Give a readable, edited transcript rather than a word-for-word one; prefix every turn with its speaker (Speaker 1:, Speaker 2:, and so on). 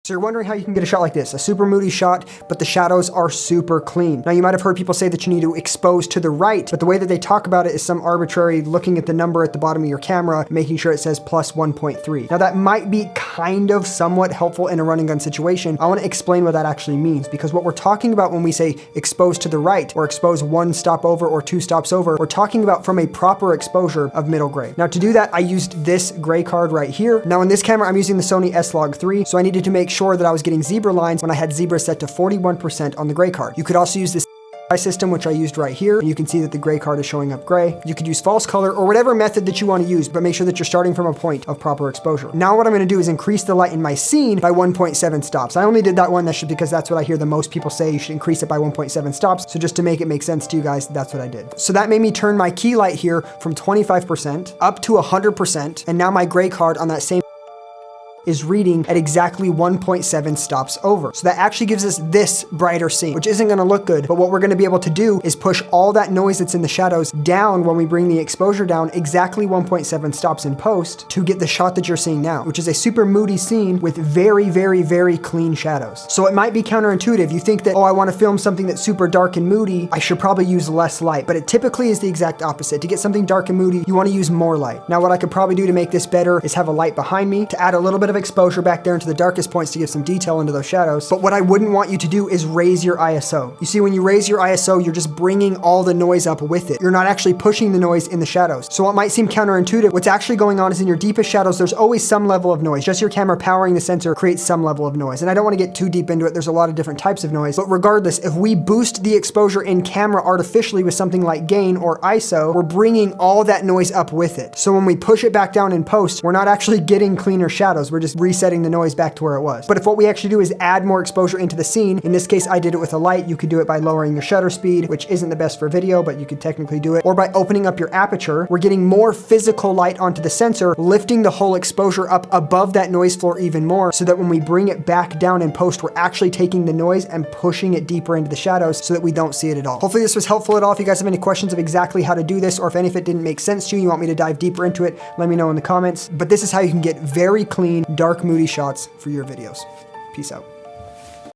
Speaker 1: So you're wondering how you can get a shot like this, a super moody shot, but the shadows are super clean. Now you might have heard people say that you need to expose to the right, but the way that they talk about it is some arbitrary looking at the number at the bottom of your camera, making sure it says plus 1.3. Now that might be kind of somewhat helpful in a run and gun situation. I want to explain what that actually means, because what we're talking about when we say expose to the right or expose 1 stop over or 2 stops over, we're talking about from a proper exposure of middle gray. Now to do that, I used this gray card right here. Now in this camera, I'm using the Sony S-Log3, so I needed to make sure that I was getting zebra lines when I had zebra set to 41% on the gray card. You could also use this system, which I used right here, and you can see that the gray card is showing up gray. You could use false color or whatever method that you want to use, but make sure that you're starting from a point of proper exposure. Now what I'm going to do is increase the light in my scene by 1.7 stops. I only did that one because that's what I hear the most people say. You should increase it by 1.7 stops. So just to make it make sense to you guys, that's what I did. So that made me turn my key light here from 25% up to 100%, and now my gray card on that same is reading at exactly 1.7 stops over. So that actually gives us this brighter scene, which isn't gonna look good, but what we're gonna be able to do is push all that noise that's in the shadows down when we bring the exposure down exactly 1.7 stops in post to get the shot that you're seeing now, which is a super moody scene with very, very, very clean shadows. So it might be counterintuitive. You think that, oh, I wanna film something that's super dark and moody, I should probably use less light, but it typically is the exact opposite. To get something dark and moody, you wanna use more light. Now what I could probably do to make this better is have a light behind me to add a little bit of exposure back there into the darkest points to give some detail into those shadows. But what I wouldn't want you to do is raise your ISO. You see, when you raise your ISO, you're just bringing all the noise up with it. You're not actually pushing the noise in the shadows. So what might seem counterintuitive, what's actually going on is in your deepest shadows, there's always some level of noise. Just your camera powering the sensor creates some level of noise. And I don't want to get too deep into it. There's a lot of different types of noise. But regardless, if we boost the exposure in camera artificially with something like gain or ISO, we're bringing all that noise up with it. So when we push it back down in post, we're not actually getting cleaner shadows. We're just resetting the noise back to where it was. But if what we actually do is add more exposure into the scene, in this case I did it with a light, you could do it by lowering your shutter speed, which isn't the best for video, but you could technically do it, or by opening up your aperture. We're getting more physical light onto the sensor, lifting the whole exposure up above that noise floor even more, so that when we bring it back down in post, we're actually taking the noise and pushing it deeper into the shadows so that we don't see it at all. Hopefully this was helpful at all. If you guys have any questions of exactly how to do this, or if any of it didn't make sense to you, you want me to dive deeper into it, let me know in the comments. But this is how you can get very clean, dark, moody shots for your videos. Peace out.